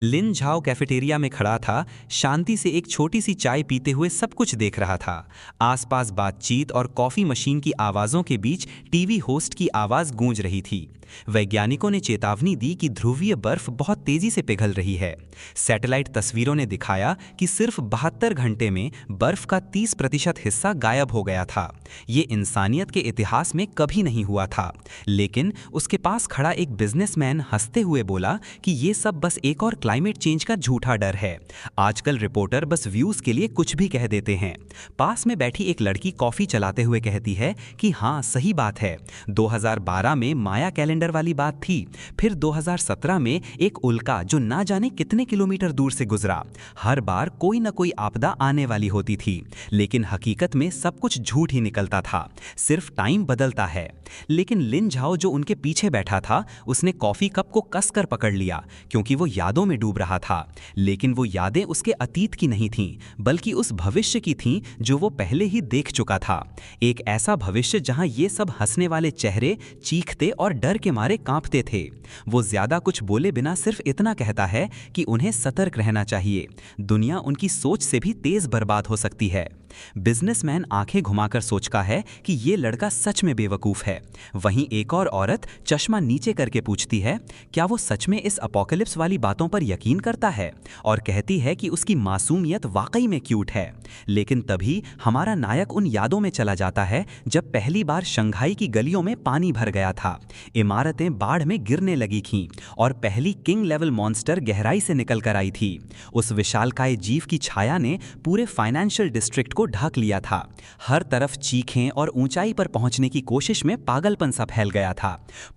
लिन Zhao cafeteria में खड़ा था, शांति से एक छोटी सी चाय पीते हुए सब कुछ देख रहा था। आसपास बातचीत और कॉफी मशीन की आवाज़ों के बीच टीवी होस्ट की आवाज़ गूंज रही थी। वैज्ञानिकों ने चेतावनी दी कि ध्रुवीय बर्फ बहुत तेजी से पिघल रही है। सैटेलाइट तस्वीरों ने दिखाया कि सिर्फ 72 घंटे में बर्फ का 30% हिस्सा गायब हो गया था। ये इंसानियत के इतिहास में कभी नहीं हुआ था। लेकिन उसके पास खड़ा एक बिजनेसमैन हंसते हुए बोला कि ये सब बस एक और क्लाइमेट चेंज का झूठा डर है। आजकल रिपोर्टर बस व्यूज के लिए कुछ भी कह देते हैं। पास में बैठी एक लड़की कॉफी चलाते हुए कहती है कि हाँ, सही बात है। 2012 में माया कैलेंडर वाली बात थी। फिर 2017 में एक उल्का जो ना जाने कितने किलोमीटर दूर से गुजरा। हर बार कोई ना कोई आपदा आने वाली होती थी, लेकिन हकीकत में सब कुछ झूठ ही निकलता था। सिर्फ टाइम बदलता है। लेकिन लिन झाओ जो उनके पीछे बैठा था, उसने कॉफी कप को कसकर पकड़ लिया, क्योंकि वो यादों में डूब रहा था। लेकिन वो यादें उसके अतीत की नहीं थीं, बल्कि उस भविष्य की थीं जो वो पहले ही देख चुका था। एक ऐसा भविष्य जहां ये सब हंसने वाले चेहरे चीखते और डर के मारे कांपते थे। वो ज्यादा कुछ बोले बिना सिर्फ इतना कहता है कि उन्हें सतर्क रहना चाहिए। दुनिया उनकी सोच से भी तेज बर्बाद हो सकती है। बिजनेसमैन आंखें घुमाकर सोचता है कि ये लड़का सच में बेवकूफ है। वहीं एक और औरत चश्मा नीचे करके पूछती है, क्या वो सच में इस अपोकलिप्स वाली बातों पर यकीन करता है? और कहती है कि उसकी मासूमियत वाकई में क्यूट है। लेकिन तभी हमारा नायक उन यादों में चला जाता है जब पहली बार शंघाई की गलियों में पानी भर गया था। इमारतें बाढ़ में गिरने लगी थीं और पहली किंग लेवल मॉन्स्टर गहराई से निकल कर आई थी। उस विशालकाय जीव की छाया ने पूरे फाइनेंशियल डिस्ट्रिक्ट को ढक लिया था। हर तरफ चीखें और ऊंचाई पर पहुंचने की कोशिश में पागलपन सा फैल गया था।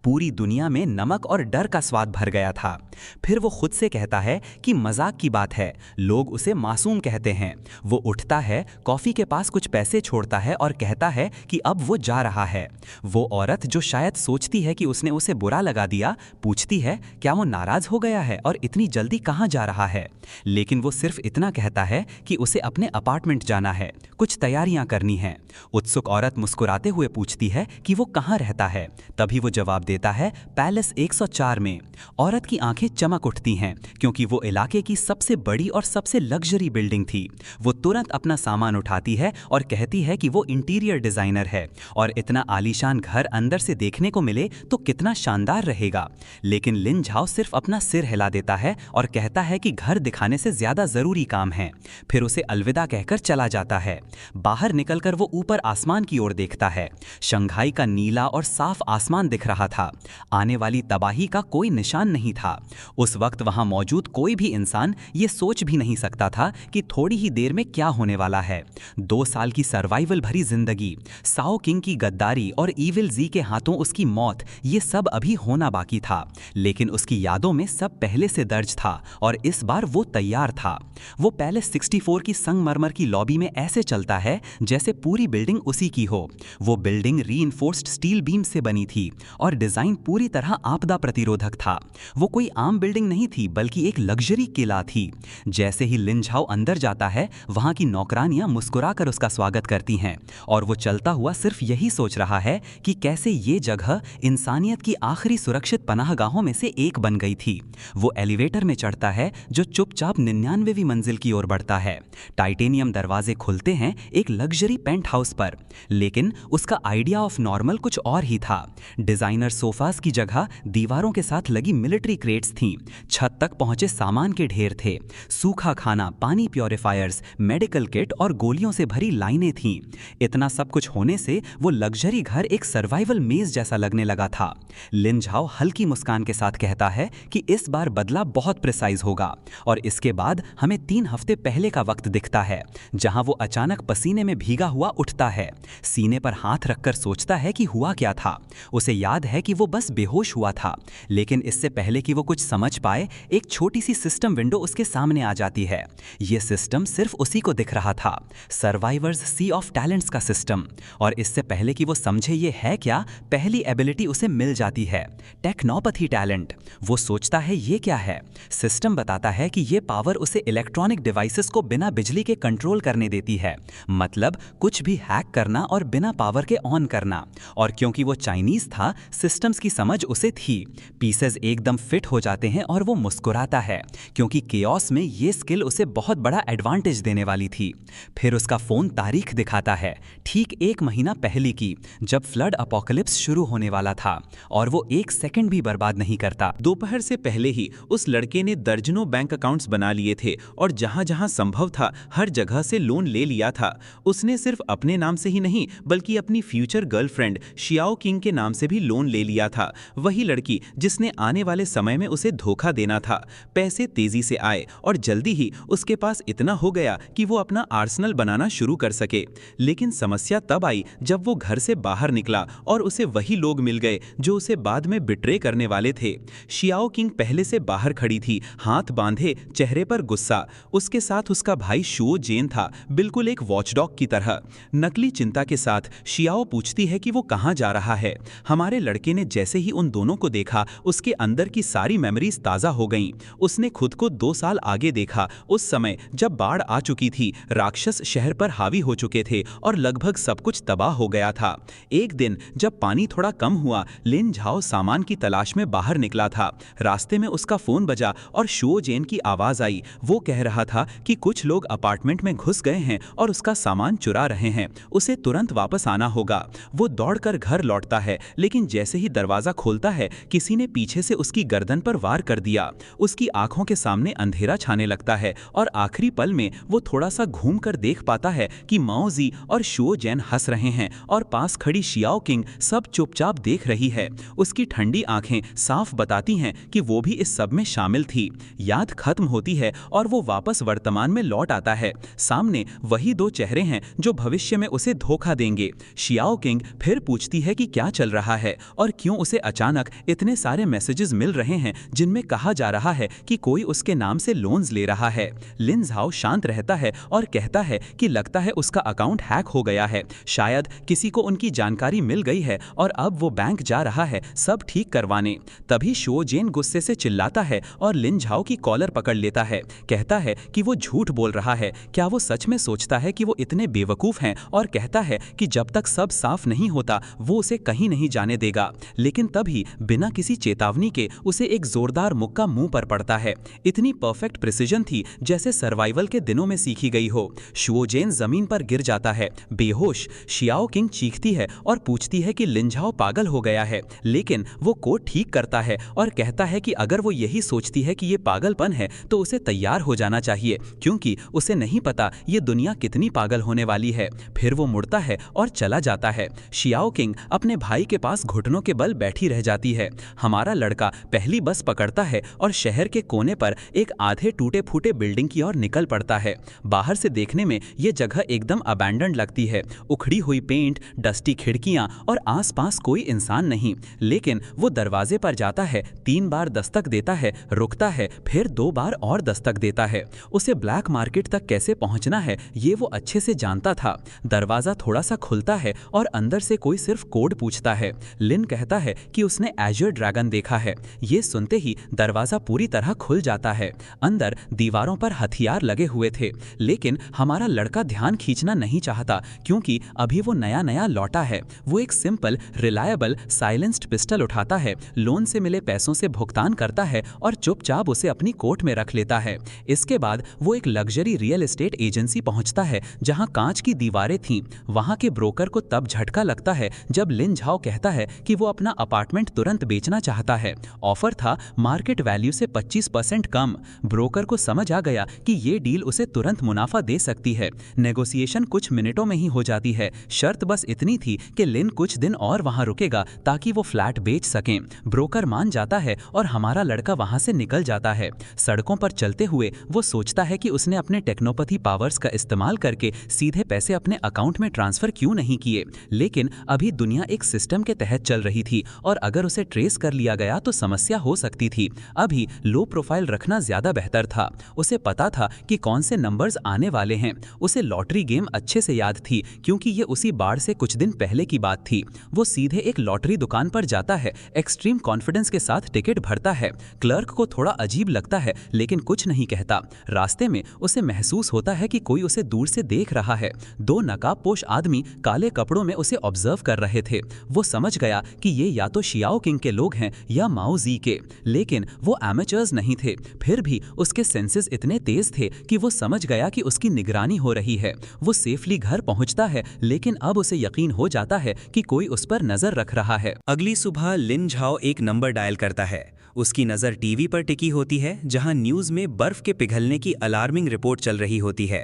पूरी दुनिया में नमक और डर का स्वाद भर गया था। फिर वो खुद से कहता है कि मजाक की बात है, लोग उसे मासूम कहते हैं। वो उठता है, कॉफी के पास कुछ पैसे छोड़ता है और कहता है कि अब वो जा रहा है। वो औरत जो शायद सोचती है कि उसने उसे बुरा लगा दिया, पूछती है क्या वो नाराज हो गया है और इतनी जल्दी कहाँ जा रहा है। लेकिन वो सिर्फ इतना कहता है कि उसे अपने अपार्टमेंट जाना है, कुछ तैयारियां करनी हैं। उत्सुक औरत मुस्कुराते हुए पूछती है कि वो कहाँ रहता है। तभी वो जवाब देता है, पैलेस 104 में। औरत की आंखें चमक उठती हैं, क्योंकि वो इलाके की सबसे बड़ी और सबसे लग्जरी बिल्डिंग थी। वो तुरंत अपना सामान उठाती है और कहती है कि वो इंटीरियर डिजाइनर है और इतना आलीशान घर अंदर से देखने को मिले तो कितना शानदार रहेगा। लेकिन लिन झाओ सिर्फ अपना सिर हिला देता है और कहता है कि घर दिखाने से ज्यादा जरूरी काम है। फिर उसे अलविदा कहकर चला जाता है। बाहर निकलकर वो ऊपर आसमान की ओर देखता है। शंघाई का नीला और साफ आसमान दिख रहा था। आने वाली तबाही का कोई निशान नहीं था। उस वक्त वहां मौजूद कोई भी इंसान ये सोच भी नहीं सकता था कि थोड़ी ही देर में क्या होने वाला है। 2 साल की सर्वाइवल भरी जिंदगी, साओ किंग की गद्दारी और ईविल जी के हाथों उसकी मौत, ये सब अभी होना बाकी था। लेकिन उसकी यादों में सब पहले से दर्ज था और इस बार वो तैयार था। वो पैलेस 64 की संगमरमर की लॉबी में ऐसे चलता है जैसे पूरी बिल्डिंग उसी की हो। वो बिल्डिंग रीइंफोर्स्ड स्टील बीम से बनी थी और डिजाइन पूरी तरह आपदा प्रतिरोधक था। वो कोई आम बिल्डिंग नहीं थी, बल्कि एक लग्जरी किला थी। जैसे ही लिन झाओ अंदर जाता है, वहां की नौकरानियां मुस्कुराकर उसका स्वागत करती हैं और वो चलता हुआ सिर्फ यही सोच रहा है कि कैसे ये जगह इंसानियत की आखिरी सुरक्षित पनाहगाहों में से एक बन गई थी। वो एलिवेटर में चढ़ता है जो चुपचाप 99वीं मंजिल की ओर बढ़ता है। टाइटेनियम दरवाजे खुलते हैं एक लग्जरी पेंट हाउस पर। लेकिन उसका आइडिया ऑफ नॉर्मल कुछ और ही था। डिजाइनर सोफास की जगह दीवारों के साथ लगी मिलिट्री क्रेट्स थीं। छत तक पहुंचे सामान के ढेर थे। सूखा खाना, पानी प्योरीफायर्स, मेडिकल किट और गोलियों से भरी लाइनें थीं। इतना सब कुछ होने से वो लग्जरी घर एक सर्वाइवल मेज जैसा लगने लगा था। लिन झाओ हल्की मुस्कान के साथ कहता है कि इस बार बदला बहुत प्रिसाइज होगा और इसके बाद हमें 3 हफ्ते पहले का वक्त दिखता है, जहां वो अचानक पसीने में भीगा हुआ उठता है। सीने पर हाथ रखकर सोचता है कि हुआ क्या था। उसे याद है कि वो बस बेहोश हुआ था। लेकिन इससे पहले कि वो कुछ समझ पाए, एक छोटी सी सिस्टम विंडो उसके सामने आ जाती है। ये सिस्टम सिर्फ उसी को दिख रहा था, सर्वाइवर्स सी ऑफ टैलेंट्स का सिस्टम। और इससे पहले कि वो समझे ये है क्या, पहली एबिलिटी उसे मिल जाती है, टेक्नोपैथी टैलेंट। वो सोचता है ये क्या है। सिस्टम बताता है कि ये पावर उसे इलेक्ट्रॉनिक डिवाइसेस को बिना बिजली के कंट्रोल करने देती है, मतलब कुछ भी हैक करना और बिना पावर के ऑन करना। और क्योंकि वो चाइनीज था, सिस्टम्स की समझ उसे थी। पीसेस एकदम फिट हो जाते हैं और वो मुस्कुराता है, क्योंकि केओस में ये स्किल उसे बहुत बड़ा एडवांटेज देने वाली थी। फिर उसका फोन तारीख दिखाता है, ठीक 1 महीना पहले की, जब फ्लड अपोकलिप्स शुरू होने वाला था, और वो 1 सेकंड भी बर्बाद नहीं करता। दोपहर से पहले ही उस लड़के ने दर्जनों बैंक अकाउंट्स बना लिए थे और जहां जहां संभव था हर जगह से लोन ले लिया था। उसने सिर्फ अपने नाम से ही नहीं बल्कि अपनी फ्यूचर गर्लफ्रेंड शियाओ किंग के नाम से भी लोन ले लिया था, वही लड़की जिसने आने वाले समय में उसे धोखा देना था। पैसे तेजी से आए और जल्दी ही उसके पास इतना हो गया कि वो अपना आर्सेनल बनाना शुरू कर सके। लेकिन समस्या तब आई जब वो घर से बाहर निकला और उसे वही लोग मिल गए जो उसे बाद में बिट्रे करने वाले थे। शियाओ किंग पहले से बाहर खड़ी थी, हाथ बांधे, चेहरे पर गुस्सा। उसके साथ उसका भाई शुओ जेन था, बिल्कुल एक वॉचडॉग की तरह। नकली चिंता के साथ शियाओ पूछती है कि वो कहाँ जा रहा है। हमारे लड़के ने जैसे ही उन दोनों को देखा, उसके अंदर की सारी मेमोरीज ताज़ा हो गईं। उसने खुद को 2 साल आगे देखा, उस समय जब बाढ़ आ चुकी थी, राक्षस शहर पर हावी हो चुके थे और लगभग सब कुछ तबाह हो गया था। एक दिन जब पानी थोड़ा कम हुआ, लिन झाओ सामान की तलाश में बाहर निकला था। रास्ते में उसका फोन बजा और शुओ जेन की आवाज आई। वो कह रहा था कि कुछ लोग अपार्टमेंट में घुस गए हैं और उसका सामान चुरा रहे हैं, उसे तुरंत वापस आना होगा। वो दौड़कर घर लौटता है, लेकिन जैसे ही दरवाजा खोलता है, किसी ने पीछे से उसकी गर्दन पर वार कर दिया। उसकी आंखों के सामने अंधेरा छाने लगता है और आखिरी पल में वो थोड़ा सा घूम कर देख पाता है कि माओ जी और शुओ जेन हंस रहे हैं और पास खड़ी शियाओ किंग सब चुपचाप देख रही है। उसकी ठंडी आंखें साफ बताती हैं कि वो भी इस सब में शामिल थी। याद खत्म होती है और वो वापस वर्तमान में लौट आता है। सामने वही 2 चेहरे हैं जो भविष्य में उसे धोखा देंगे। शियाओ किंग फिर पूछती है कि क्या चल रहा है और क्यों उसे अचानक इतने सारे मैसेजेस मिल रहे हैं जिनमें कहा जा रहा है कि कोई उसके नाम से लोन्स ले रहा है। लिन झाओ शांत रहता है और कहता है कि लगता है उसका अकाउंट हैक हो गया है, शायद किसी को उनकी जानकारी मिल गई है और अब वो बैंक जा रहा है सब ठीक करवाने। तभी शुओ जेन गुस्से से चिल्लाता है और लिन झाओ की कॉलर पकड़ लेता है। कहता है कि वो झूठ बोल रहा है, क्या वो सच में सोचता है कि वो इतने बेवकूफ हैं, और कहता है कि जब तक सब साफ नहीं होता वो उसे कहीं नहीं जाने देगा। लेकिन तभी बिना किसी चेतावनी के उसे एक जोरदार मुक्का मुंह पर पड़ता है। इतनी परफेक्ट प्रिसिजन थी जैसे सर्वाइवल के दिनों में सीखी गई हो। शुओ जेन जमीन पर गिर जाता है बेहोश। शियाओ किंग चीखती है और पूछती है कि लिन झाओ पागल हो गया है, लेकिन वो कोड ठीक करता है और कहता है कि अगर वो यही सोचती है कि ये पागलपन है तो उसे तैयार हो जाना चाहिए, क्योंकि उसे नहीं पता ये दुनिया कितनी पागल होने वाली है। फिर वो मुड़ता है और चला जाता है। शियाओ किंग अपने भाई के पास घुटनों के बल बैठी रह जाती है। हमारा लड़का पहली बस पकड़ता है और शहर के कोने पर एक आधे टूटे फूटे बिल्डिंग की ओर निकल पड़ता है। बाहर से देखने में ये जगह एकदम अबैंडन्ड लगती है, उखड़ी हुई पेंट, डस्टी खिड़कियां और आसपास कोई इंसान नहीं। लेकिन वो दरवाजे पर जाता है, 3 बार दस्तक देता है, रुकता है, फिर 2 बार और दस्तक देता है। उसे ब्लैक मार्केट तक कैसे पहुंचना है ये वो अच्छे से जानता था। दरवाजा थोड़ा सा खुलता है और अंदर से कोई सिर्फ कोड पूछता है। लिन कहता है कि उसने एज़्योर ड्रैगन देखा है। ये सुनते ही दरवाजा पूरी तरह खुल जाता है। अंदर दीवारों पर हथियार लगे हुए थे, लेकिन हमारा लड़का ध्यान खींचना नहीं चाहता, क्योंकि अभी वो नया नया लौटा है। वो एक सिंपल रिलायबल साइलेंस्ड पिस्टल उठाता है, लोन से मिले पैसों से भुगतान करता है और चुपचाप उसे अपनी कोट में रख लेता है। इसके बाद वो एक लग्जरी रियल एस्टेट एजेंसी पहुंचता है जहां कांच की दीवारें थीं। वहां के ब्रोकर को तब झटका लगता है जब लिन झाओ कहता है कि वो अपना अपार्टमेंट तुरंत बेचना चाहता है। ऑफर था मार्केट वैल्यू से 25% कम। ब्रोकर को समझ आ गया कि ये डील उसे तुरंत मुनाफा दे सकती है। नेगोशिएशन कुछ मिनटों में ही हो जाती है। शर्त बस इतनी थी कि लिन कुछ दिन और वहां रुकेगा ताकि वो फ्लैट बेच सकें। ब्रोकर मान जाता है और हमारा लड़का वहां से निकल जाता है। सड़कों पर चलते हुए वो सोचता है कि उसने अपने टेक्नोपैथी पावर्स का इस्तेमाल करके सीधे पैसे अपने अकाउंट में ट्रांसफर क्यों नहीं किए। लेकिन अभी दुनिया एक सिस्टम के तहत चल रही थी और अगर उसे ट्रेस कर लिया गया तो समस्या हो सकती थी। अभी लो प्रोफाइल रखना ज्यादा बेहतर था। उसे पता था कि कौन से नंबर्स आने वाले हैं। उसे लॉटरी गेम अच्छे से याद थी, क्योंकि ये उसी बाढ़ से कुछ दिन पहले की बात थी। वो सीधे एक लॉटरी दुकान पर जाता है, एक्सट्रीम कॉन्फिडेंस के साथ टिकट भरता है। क्लर्क को थोड़ा अजीब लगता है लेकिन कुछ नहीं कहता। रास्ते में उसे महसूस होता है कि कोई उसे दूर से देख रहा है। दो नकाबपोश आदमी काले कपड़ों में उसे ऑब्जर्व कर रहे थे। वो समझ गया कि ये या तो शियाओ किंग के लोग हैं या माओ जी के, लेकिन वो एमेचर्स नहीं थे। फिर भी उसके सेंसेस इतने तेज थे कि वो समझ गया कि उसकी निगरानी हो रही है। वो सेफली घर पहुंचता है, लेकिन अब उसे यकीन हो जाता है कि कोई उस पर नजर रख रहा है। अगली सुबह लिन झाओ एक नंबर डायल करता है। उसकी नज़र टीवी पर टिकी होती है, जहां न्यूज़ में बर्फ के पिघलने की अलार्मिंग रिपोर्ट चल रही होती है।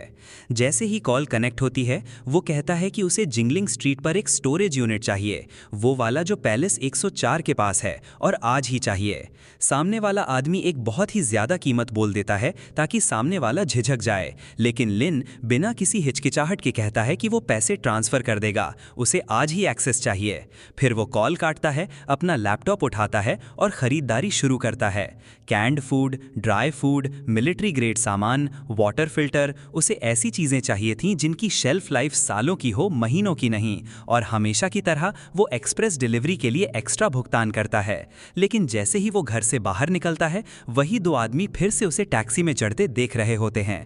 जैसे ही कॉल कनेक्ट होती है, वो कहता है कि उसे जिंगलिंग स्ट्रीट पर एक स्टोरेज यूनिट चाहिए, वो वाला जो पैलेस 104 के पास है, और आज ही चाहिए। सामने वाला आदमी एक बहुत ही ज़्यादा कीमत बोल देता है ताकि सामने वाला झिझक जाए, लेकिन लिन बिना किसी हिचकिचाहट के कहता है कि वो पैसे ट्रांसफ़र कर देगा, उसे आज ही एक्सेस चाहिए। फिर वो कॉल काटता है, अपना लैपटॉप उठाता है और ख़रीदारी शुरू करता है। Canned food, dry food, military grade सामान, वाटर फिल्टर, उसे ऐसी चीज़ें चाहिए थीं जिनकी शेल्फ लाइफ सालों की हो, महीनों की नहीं। और हमेशा की तरह वो एक्सप्रेस डिलीवरी के लिए एक्स्ट्रा भुगतान करता है। लेकिन जैसे ही वो घर से बाहर निकलता है, वही दो आदमी फिर से उसे टैक्सी में चढ़ते देख रहे होते हैं।